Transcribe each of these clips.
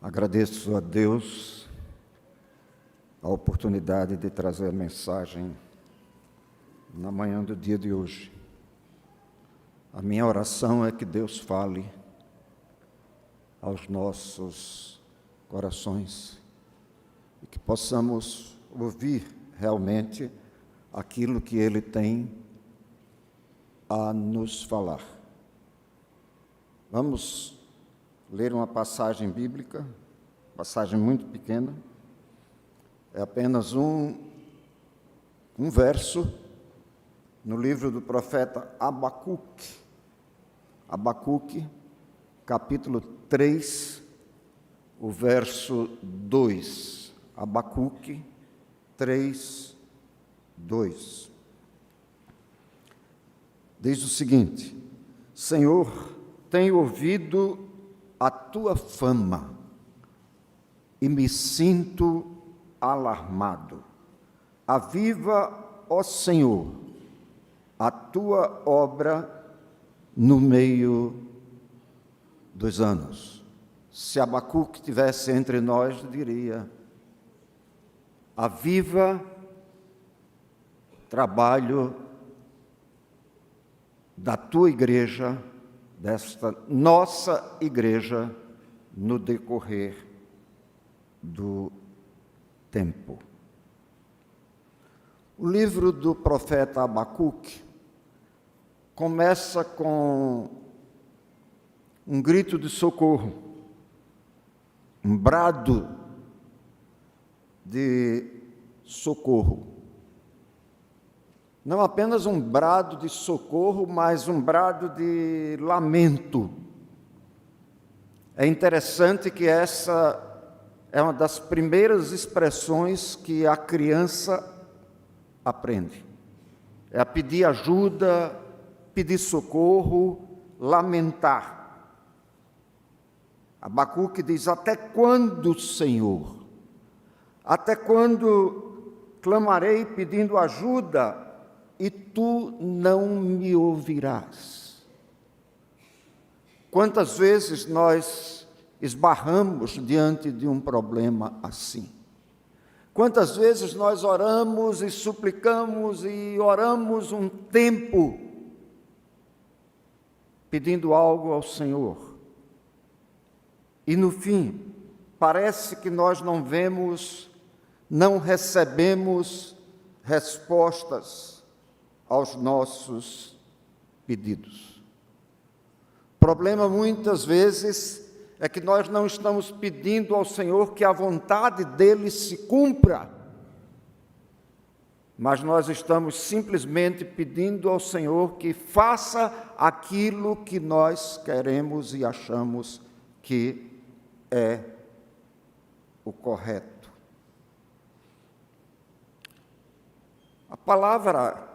Agradeço a Deus a oportunidade de trazer a mensagem na manhã do dia de hoje. A minha oração é que Deus fale aos nossos corações e que possamos ouvir realmente aquilo que Ele tem a nos falar. Vamos ler uma passagem bíblica, passagem muito pequena, é apenas um verso no livro do profeta Abacuque. Abacuque, capítulo 3, o verso 2. Abacuque 3, 2. Diz o seguinte: Senhor, tenho ouvido a tua fama e me sinto alarmado. Aviva, ó Senhor, a tua obra no meio dos anos. Se Abacuque estivesse entre nós, diria: aviva trabalho da tua igreja, desta nossa igreja, no decorrer do tempo. O livro do profeta Abacuque começa com um grito de socorro, um brado de socorro. Não apenas um brado de socorro, mas um brado de lamento. É interessante que essa é uma das primeiras expressões que a criança aprende. É a pedir ajuda, pedir socorro, lamentar. Abacuque diz: até quando, Senhor? Até quando clamarei pedindo ajuda e tu não me ouvirás? Quantas vezes nós esbarramos diante de um problema assim? Quantas vezes nós oramos e suplicamos e oramos um tempo pedindo algo ao Senhor e no fim parece que nós não vemos, não recebemos respostas aos nossos pedidos. O problema muitas vezes é que nós não estamos pedindo ao Senhor que a vontade dEle se cumpra, mas nós estamos simplesmente pedindo ao Senhor que faça aquilo que nós queremos e achamos que é o correto. A palavra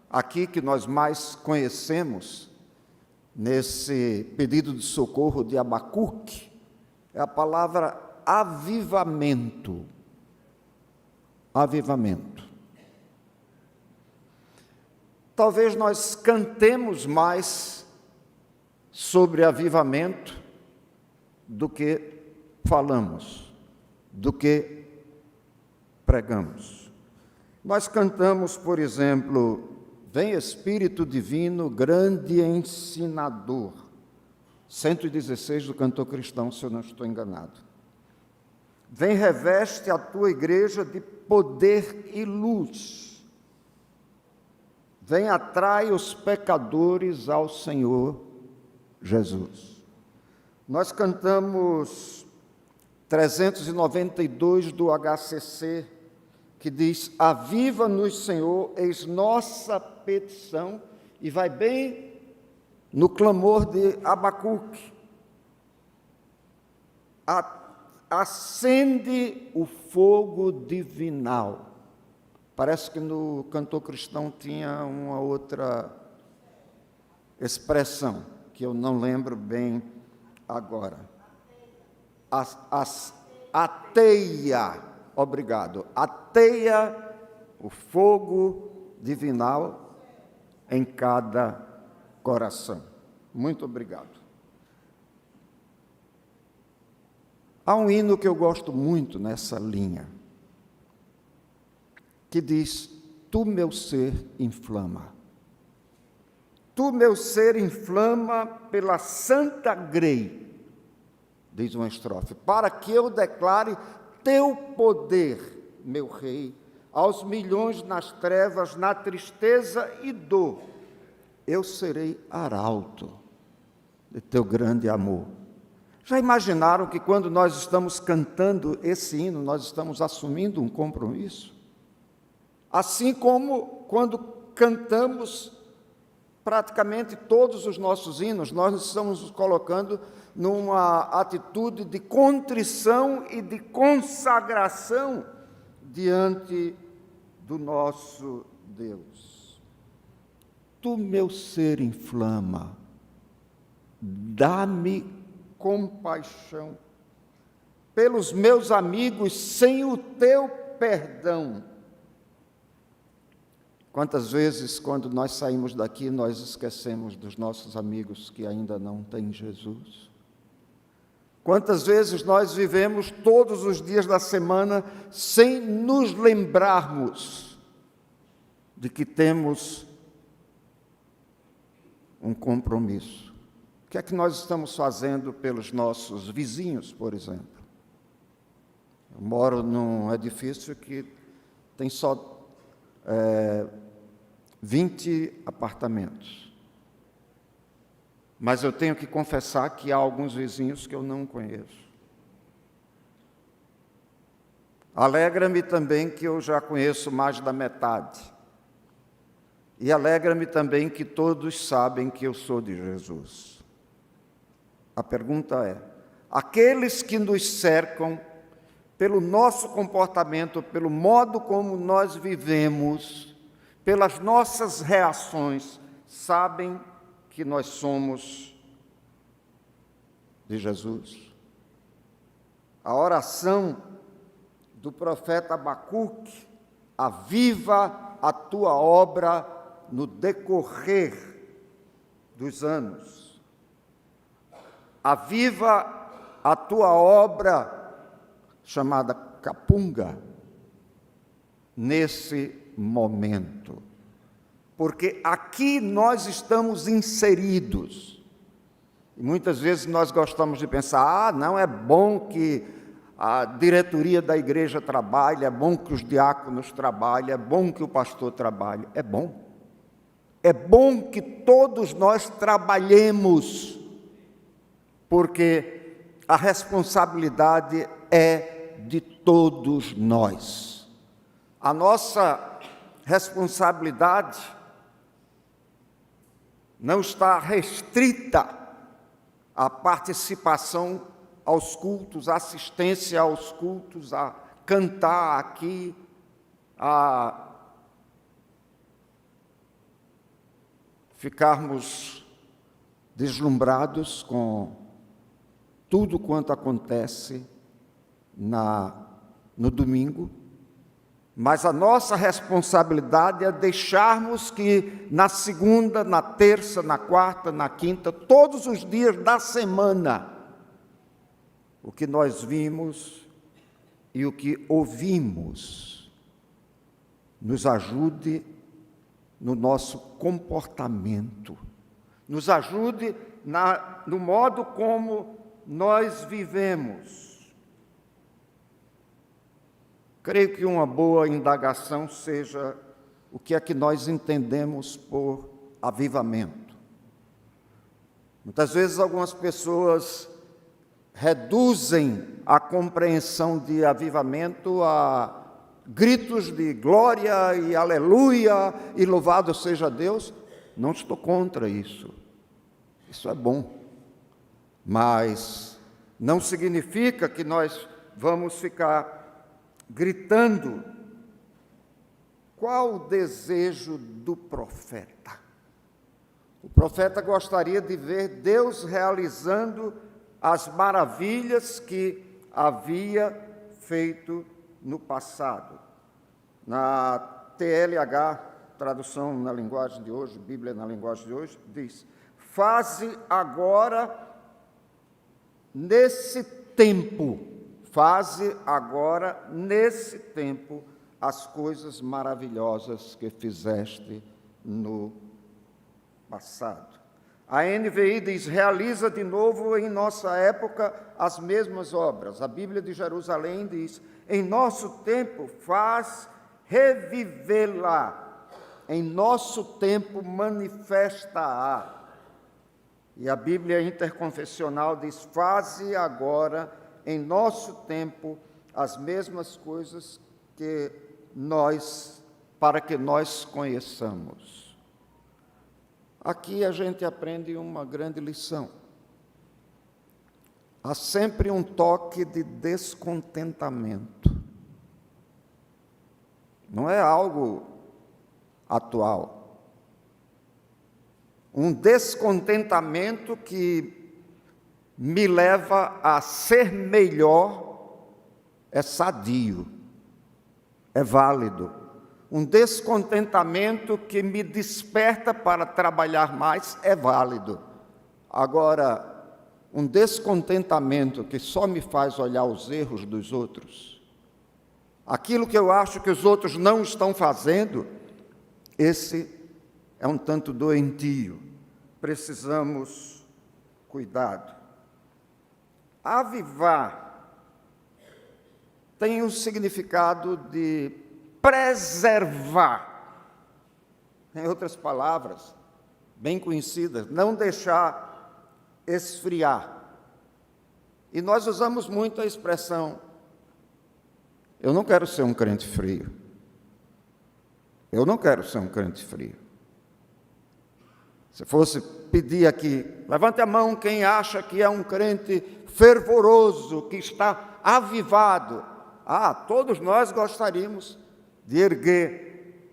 aqui que nós mais conhecemos nesse pedido de socorro de Abacuque é a palavra avivamento. Avivamento. Talvez nós cantemos mais sobre avivamento do que falamos, do que pregamos. Nós cantamos, por exemplo, vem Espírito Divino, grande ensinador. 116 do Cantor Cristão, se eu não estou enganado. Vem, reveste a tua igreja de poder e luz. Vem, atrai os pecadores ao Senhor Jesus. Nós cantamos 392 do HCC, que diz: aviva-nos, Senhor, eis nossa petição, e vai bem no clamor de Abacuque. Acende o fogo divinal. Parece que no Cantor Cristão tinha uma outra expressão, que eu não lembro bem agora. Ateia. Obrigado. Ateia o fogo divinal em cada coração. Muito obrigado. Há um hino que eu gosto muito nessa linha, que diz: tu meu ser inflama. Tu meu ser inflama pela santa grei, diz uma estrofe, para que eu declare teu poder, meu rei, aos milhões nas trevas, na tristeza e dor. Eu serei arauto de teu grande amor. Já imaginaram que quando nós estamos cantando esse hino, nós estamos assumindo um compromisso? Assim como quando cantamos praticamente todos os nossos hinos, nós estamos nos colocando numa atitude de contrição e de consagração diante do nosso Deus. Tu, meu ser, inflama, dá-me compaixão pelos meus amigos sem o teu perdão. Quantas vezes, quando nós saímos daqui, nós esquecemos dos nossos amigos que ainda não têm Jesus? Quantas vezes nós vivemos todos os dias da semana sem nos lembrarmos de que temos um compromisso? O que é que nós estamos fazendo pelos nossos vizinhos, por exemplo? Eu moro num edifício que tem só 20 apartamentos. Mas eu tenho que confessar que há alguns vizinhos que eu não conheço. Alegra-me também que eu já conheço mais da metade. E alegra-me também que todos sabem que eu sou de Jesus. A pergunta é: aqueles que nos cercam, pelo nosso comportamento, pelo modo como nós vivemos, pelas nossas reações, sabem que nós somos de Jesus? A oração do profeta Abacuque: aviva a tua obra no decorrer dos anos. Aviva a tua obra, chamada capunga, nesse momento. Porque aqui nós estamos inseridos. E muitas vezes nós gostamos de pensar: não, é bom que a diretoria da igreja trabalhe, é bom que os diáconos trabalhem, é bom que o pastor trabalhe. É bom. É bom que todos nós trabalhemos, porque a responsabilidade é de todos nós. A nossa responsabilidade não está restrita à participação aos cultos, à assistência aos cultos, a cantar aqui, a ficarmos deslumbrados com tudo quanto acontece no domingo. Mas a nossa responsabilidade é deixarmos que na segunda, na terça, na quarta, na quinta, todos os dias da semana, o que nós vimos e o que ouvimos nos ajude no nosso comportamento, nos ajude no modo como nós vivemos. Creio que uma boa indagação seja: o que é que nós entendemos por avivamento? Muitas vezes algumas pessoas reduzem a compreensão de avivamento a gritos de glória e aleluia e louvado seja Deus. Não estou contra isso. Isso é bom. Mas não significa que nós vamos ficar gritando. Qual o desejo do profeta? O profeta gostaria de ver Deus realizando as maravilhas que havia feito no passado. Na TLH, tradução na linguagem de hoje, Bíblia na linguagem de hoje, diz: faze agora, nesse tempo, faze agora, nesse tempo, as coisas maravilhosas que fizeste no passado. A NVI diz: realiza de novo em nossa época as mesmas obras. A Bíblia de Jerusalém diz: em nosso tempo faz revivê-la, em nosso tempo manifesta-a. E a Bíblia interconfessional diz: faze agora em nosso tempo as mesmas coisas para que nós conheçamos. Aqui a gente aprende uma grande lição. Há sempre um toque de descontentamento. Não é algo atual. Um descontentamento que me leva a ser melhor é sadio, é válido. Um descontentamento que me desperta para trabalhar mais é válido. Agora, um descontentamento que só me faz olhar os erros dos outros, aquilo que eu acho que os outros não estão fazendo, esse é um tanto doentio. Precisamos cuidado. Avivar tem o significado de preservar. Em outras palavras, bem conhecidas, não deixar esfriar. E nós usamos muito a expressão: eu não quero ser um crente frio. Eu não quero ser um crente frio. Se fosse pedir aqui, levante a mão quem acha que é um crente fervoroso, que está avivado. Todos nós gostaríamos de erguer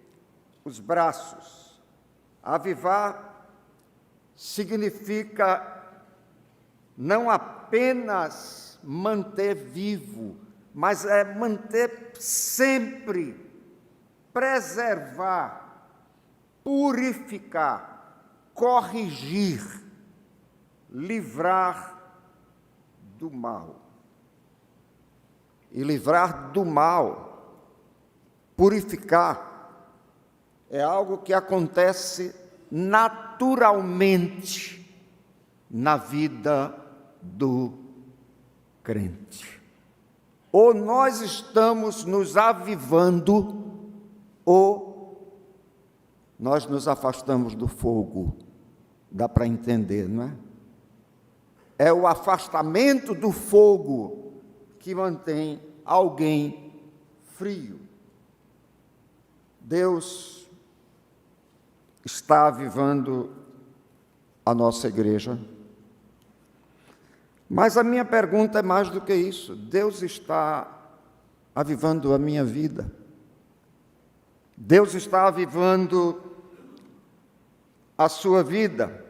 os braços. Avivar significa não apenas manter vivo, mas é manter sempre, preservar, purificar, corrigir, livrar do mal. E livrar do mal, purificar, é algo que acontece naturalmente na vida do crente. Ou nós estamos nos avivando, ou nós nos afastamos do fogo. Dá para entender, não é? É o afastamento do fogo que mantém alguém frio. Deus está avivando a nossa igreja. Mas a minha pergunta é mais do que isso. Deus está avivando a minha vida. Deus está avivando a sua vida.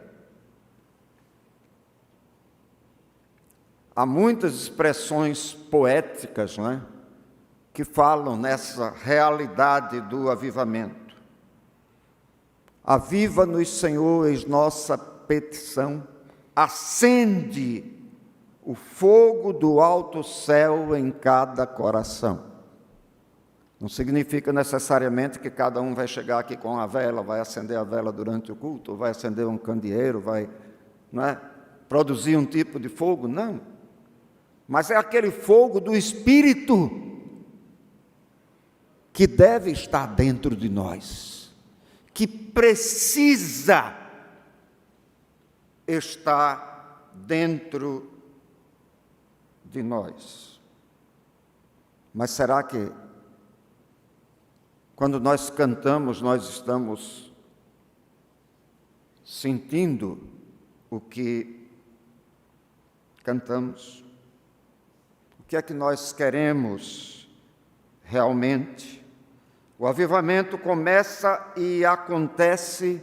Há muitas expressões poéticas, não é, que falam nessa realidade do avivamento. Aviva-nos, Senhor, eis nossa petição. Acende o fogo do alto céu em cada coração. Não significa necessariamente que cada um vai chegar aqui com a vela, vai acender a vela durante o culto, vai acender um candeeiro, vai, não é, produzir um tipo de fogo, não. Mas é aquele fogo do Espírito que deve estar dentro de nós, que precisa estar dentro de nós. Mas será que, quando nós cantamos, nós estamos sentindo o que cantamos? O que é que nós queremos realmente? O avivamento começa e acontece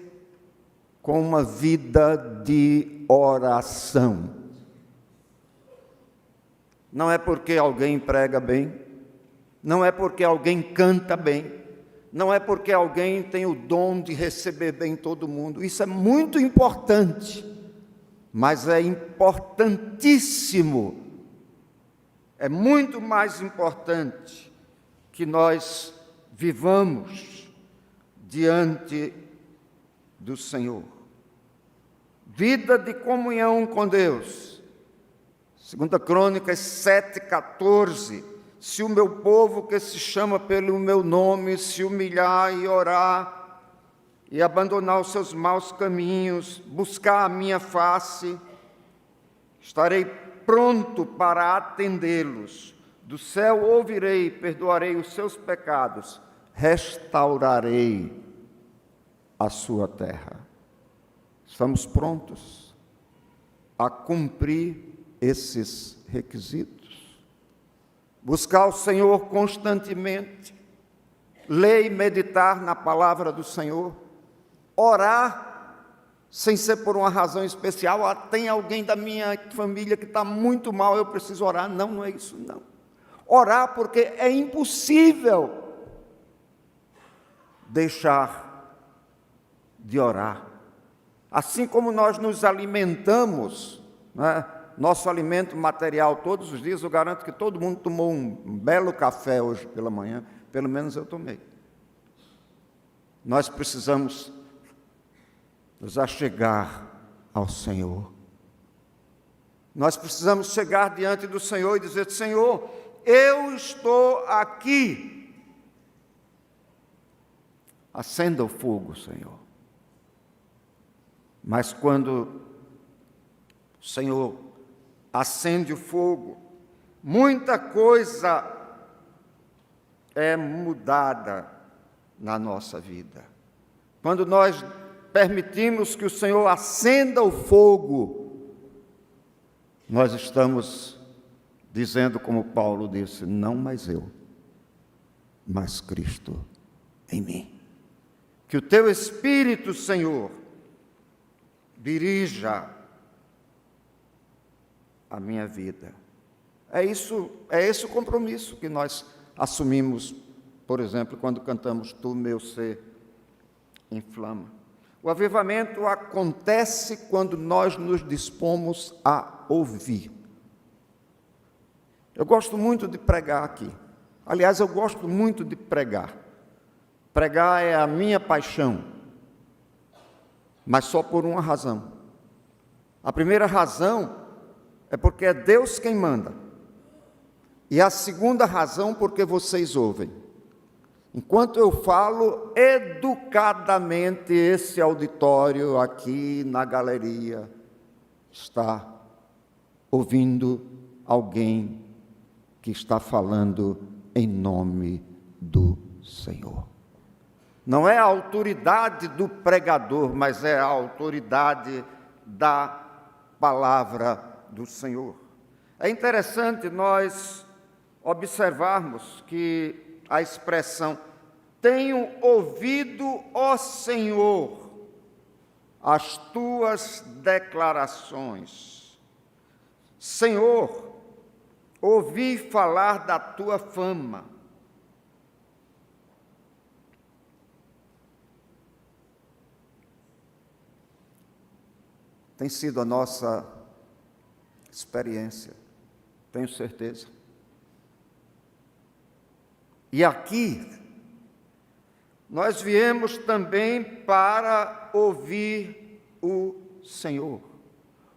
com uma vida de oração. Não é porque alguém prega bem, não é porque alguém canta bem, não é porque alguém tem o dom de receber bem todo mundo. Isso é muito importante, mas é importantíssimo É muito mais importante que nós vivamos diante do Senhor. Vida de comunhão com Deus. 2 Crônicas 7,14. Se o meu povo que se chama pelo meu nome se humilhar e orar e abandonar os seus maus caminhos, buscar a minha face, estarei pronto para atendê-los. Do céu ouvirei, perdoarei os seus pecados, restaurarei a sua terra. Estamos prontos a cumprir esses requisitos. Buscar o Senhor constantemente, ler e meditar na palavra do Senhor, orar, sem ser por uma razão especial. Tem alguém da minha família que está muito mal, eu preciso orar. Não, não é isso, não. Orar porque é impossível deixar de orar. Assim como nós nos alimentamos, né, nosso alimento material todos os dias, eu garanto que todo mundo tomou um belo café hoje pela manhã, pelo menos eu tomei. Nós precisamos nos achegar ao Senhor. Nós precisamos chegar diante do Senhor e dizer: Senhor, eu estou aqui. Acenda o fogo, Senhor. Mas quando o Senhor acende o fogo, muita coisa é mudada na nossa vida. Quando nós permitimos que o Senhor acenda o fogo, nós estamos dizendo, como Paulo disse: não mais eu, mas Cristo em mim. Que o teu Espírito, Senhor, dirija a minha vida. É esse o compromisso que nós assumimos, por exemplo, quando cantamos Tu, meu ser, inflama. O avivamento acontece quando nós nos dispomos a ouvir. Eu gosto muito de pregar aqui. Aliás, eu gosto muito de pregar. Pregar é a minha paixão, mas só por uma razão. A primeira razão é porque é Deus quem manda. E a segunda razão, porque vocês ouvem. Enquanto eu falo, educadamente, esse auditório aqui na galeria está ouvindo alguém que está falando em nome do Senhor. Não é a autoridade do pregador, mas é a autoridade da palavra do Senhor. É interessante nós observarmos que a expressão tenho ouvido, ó Senhor, as tuas declarações. Senhor, ouvi falar da tua fama. Tem sido a nossa experiência, tenho certeza. E aqui, nós viemos também para ouvir o Senhor.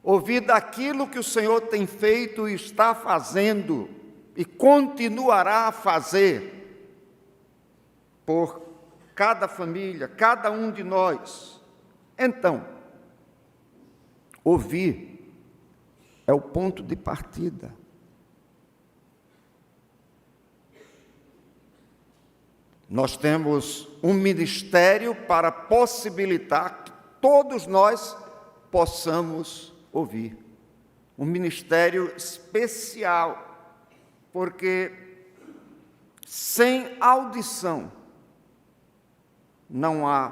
Ouvir daquilo que o Senhor tem feito e está fazendo e continuará a fazer por cada família, cada um de nós. Então, ouvir é o ponto de partida. Nós temos um ministério para possibilitar que todos nós possamos ouvir. Um ministério especial, porque sem audição não há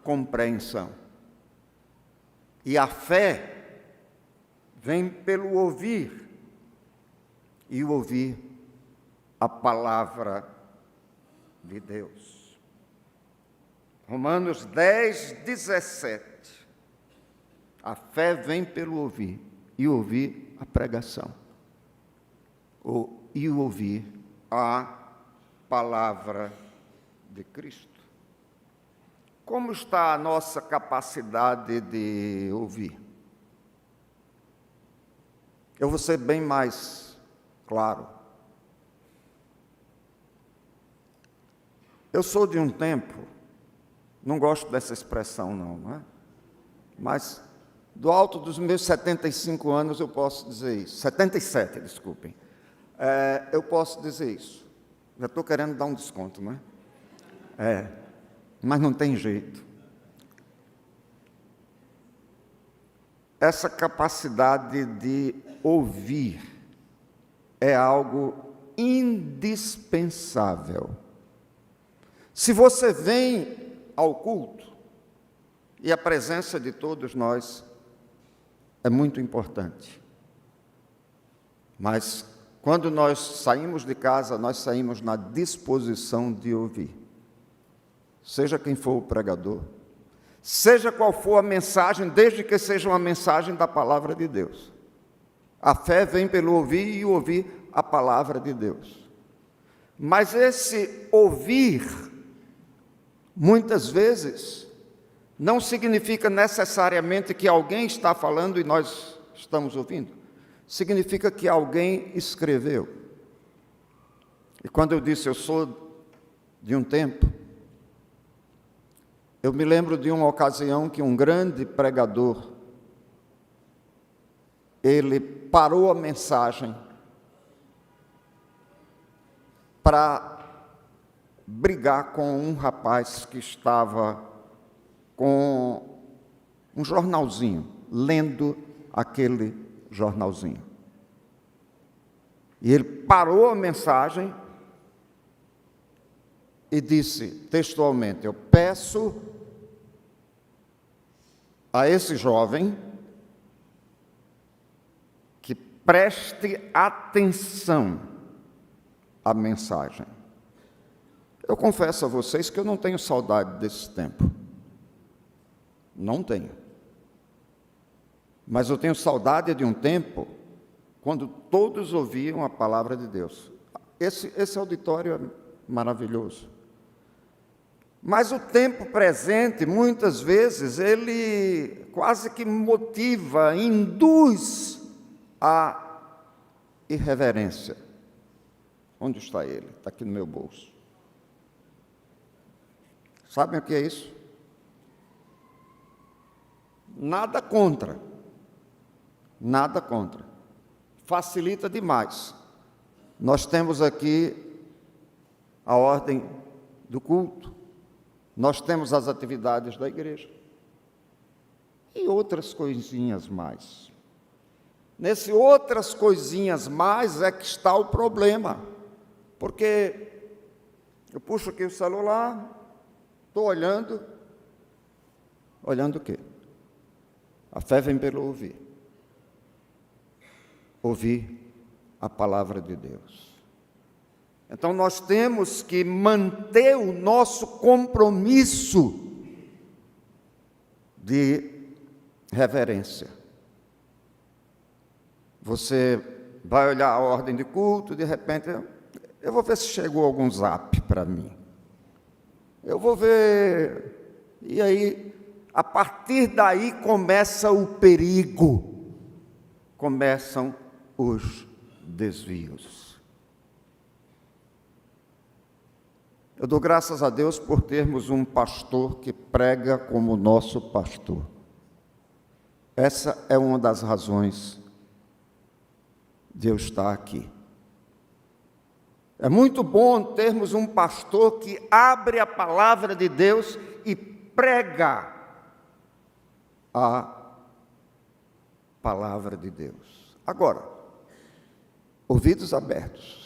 compreensão. E a fé vem pelo ouvir, e o ouvir a palavra de Deus. Romanos 10, 17. A fé vem pelo ouvir, e ouvir a pregação. e ouvir a palavra de Cristo. Como está a nossa capacidade de ouvir? Eu vou ser bem mais claro. Eu sou de um tempo, não gosto dessa expressão não é? Mas do alto dos meus 75 anos eu posso dizer isso. 77, desculpem. Eu posso dizer isso. Já estou querendo dar um desconto, não é? Mas não tem jeito. Essa capacidade de ouvir é algo indispensável. Se você vem ao culto, e a presença de todos nós é muito importante, mas quando nós saímos de casa, nós saímos na disposição de ouvir. Seja quem for o pregador, seja qual for a mensagem, desde que seja uma mensagem da palavra de Deus. A fé vem pelo ouvir e ouvir a palavra de Deus. Mas esse ouvir, muitas vezes, não significa necessariamente que alguém está falando e nós estamos ouvindo. Significa que alguém escreveu. E quando eu disse eu sou de um tempo, eu me lembro de uma ocasião que um grande pregador, ele parou a mensagem para brigar com um rapaz que estava com um jornalzinho, lendo aquele jornalzinho. E ele parou a mensagem e disse textualmente: eu peço a esse jovem que preste atenção à mensagem. Eu confesso a vocês que eu não tenho saudade desse tempo. Não tenho. Mas eu tenho saudade de um tempo quando todos ouviam a palavra de Deus. Esse auditório é maravilhoso. Mas o tempo presente, muitas vezes, ele quase que motiva, induz a irreverência. Onde está ele? Está aqui no meu bolso. Sabem o que é isso? Nada contra. Nada contra. Facilita demais. Nós temos aqui a ordem do culto. Nós temos as atividades da igreja. E outras coisinhas mais. Nesse outras coisinhas mais é que está o problema. Porque eu puxo aqui o celular, estou olhando. Olhando o quê? A fé vem pelo ouvir. Ouvir a palavra de Deus. Então nós temos que manter o nosso compromisso de reverência. Você vai olhar a ordem de culto, de repente, eu vou ver se chegou algum zap para mim. Eu vou ver, e aí, a partir daí começa o perigo, começam os desvios. Eu dou graças a Deus por termos um pastor que prega como nosso pastor. Essa é uma das razões de eu estar aqui. É muito bom termos um pastor que abre a palavra de Deus e prega a palavra de Deus. Agora, ouvidos abertos.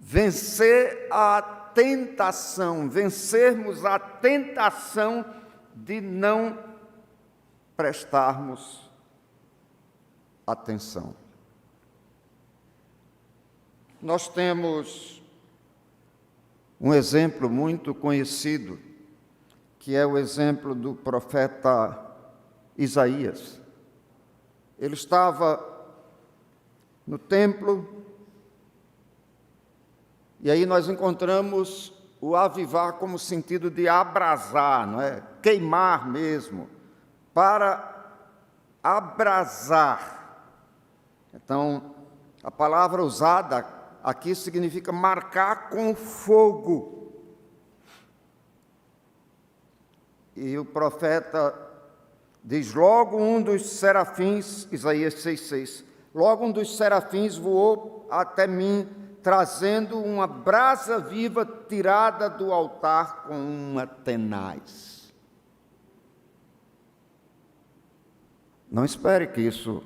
Vencer a tentação, vencermos a tentação de não prestarmos atenção. Nós temos um exemplo muito conhecido, que é o exemplo do profeta Isaías. Ele estava no templo, E aí nós encontramos o avivar como sentido de abrasar, não é? Queimar mesmo, para abrasar. Então, a palavra usada aqui significa marcar com fogo. E o profeta diz: logo um dos serafins, Isaías 6,6, logo um dos serafins voou até mim, trazendo uma brasa viva tirada do altar com uma tenaz. Não espere que isso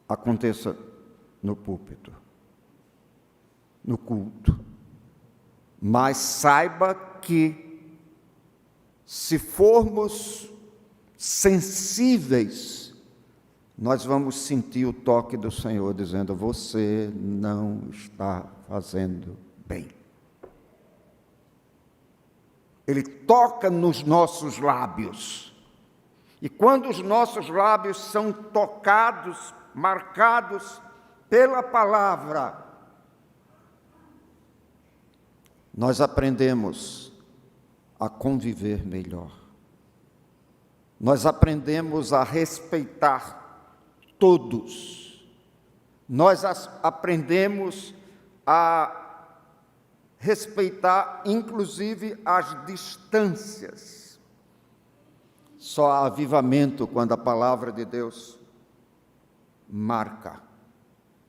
aconteça no púlpito, no culto, mas saiba que, se formos sensíveis, nós vamos sentir o toque do Senhor dizendo: você não está fazendo bem. Ele toca nos nossos lábios. E quando os nossos lábios são tocados, marcados pela palavra, nós aprendemos a conviver melhor. Nós aprendemos a respeitar todos. Nós aprendemos a respeitar, inclusive, as distâncias. Só há avivamento quando a palavra de Deus marca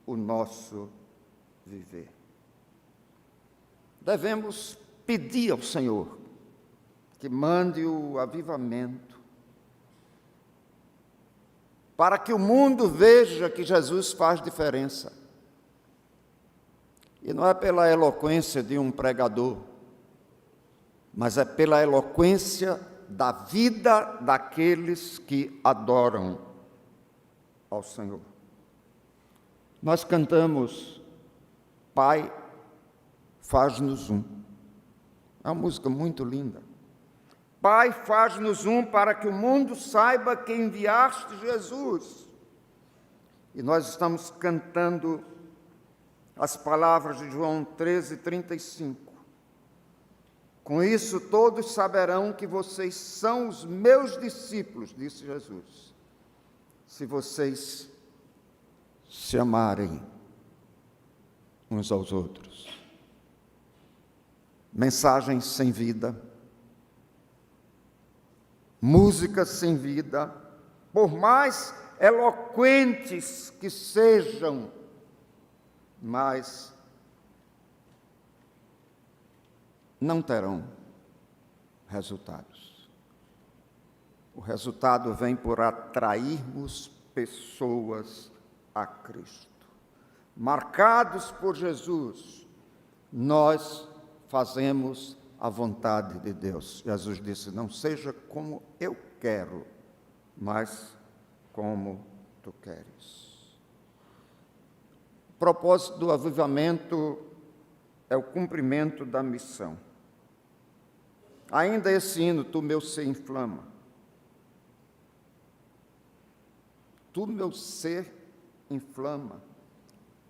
o nosso viver. Devemos pedir ao Senhor que mande o avivamento, para que o mundo veja que Jesus faz diferença. E não é pela eloquência de um pregador, mas é pela eloquência da vida daqueles que adoram ao Senhor. Nós cantamos: Pai, faz-nos um. É uma música muito linda. Pai, faz-nos um para que o mundo saiba que enviaste Jesus. E nós estamos cantando as palavras de João 13:35. Com isso todos saberão que vocês são os meus discípulos, disse Jesus, se vocês se amarem uns aos outros. Mensagens sem vida, músicas sem vida, por mais eloquentes que sejam, mas não terão resultados. O resultado vem por atrairmos pessoas a Cristo. Marcados por Jesus, nós fazemos a vontade de Deus. Jesus disse: não seja como eu quero, mas como tu queres. O propósito do avivamento é o cumprimento da missão. Ainda esse hino, tu meu ser inflama. Tu meu ser inflama,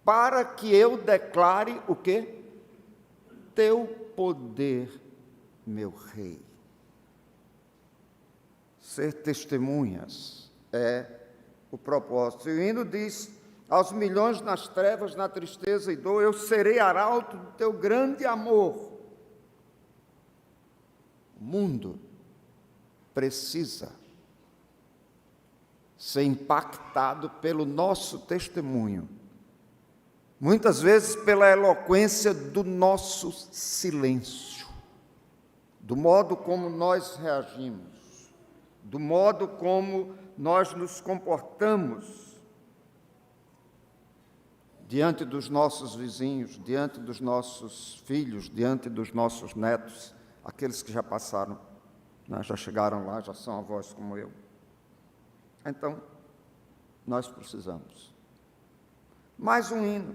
para que eu declare o quê? Teu poder, meu Rei. Ser testemunhas é o propósito. E o hino diz: aos milhões nas trevas, na tristeza e dor, eu serei arauto do teu grande amor. O mundo precisa ser impactado pelo nosso testemunho, muitas vezes pela eloquência do nosso silêncio, do modo como nós reagimos, do modo como nós nos comportamos diante dos nossos vizinhos, diante dos nossos filhos, diante dos nossos netos, aqueles que já passaram, né, já chegaram lá, já são avós como eu. Então, nós precisamos. Mais um hino.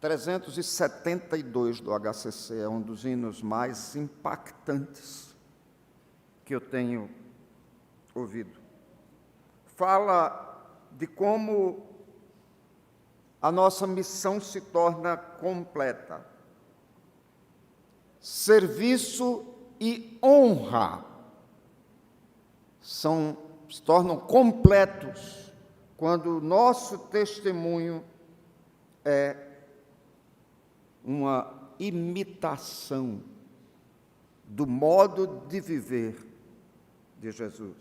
372 do HCC é um dos hinos mais impactantes que eu tenho ouvido. Fala de como a nossa missão se torna completa. Serviço e honra se tornam completos quando o nosso testemunho é uma imitação do modo de viver de Jesus.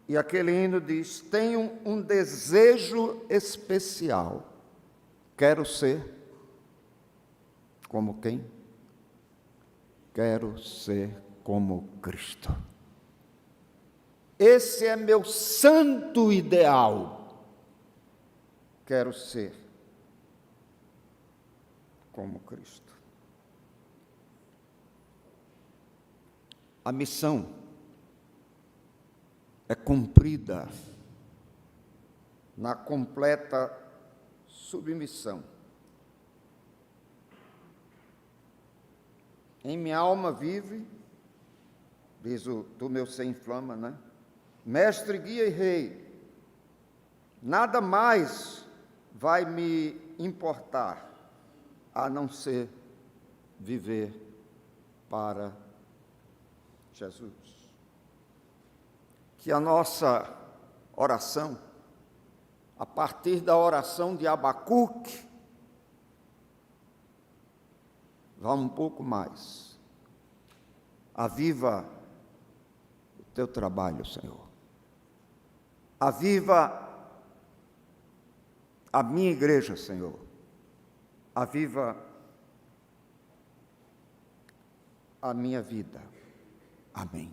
E aquele hino diz: tenho um desejo especial, quero ser como quem? Quero ser como Cristo. Esse é meu santo ideal. Quero ser como Cristo. A missão é cumprida na completa submissão. Em minha alma vive, diz o do meu ser inflama, né? Mestre, guia e rei, nada mais vai me importar a não ser viver para Jesus. Que a nossa oração, a partir da oração de Abacuque, vá um pouco mais. Aviva o teu trabalho, Senhor. Aviva a minha igreja, Senhor. Aviva a minha vida. Amém.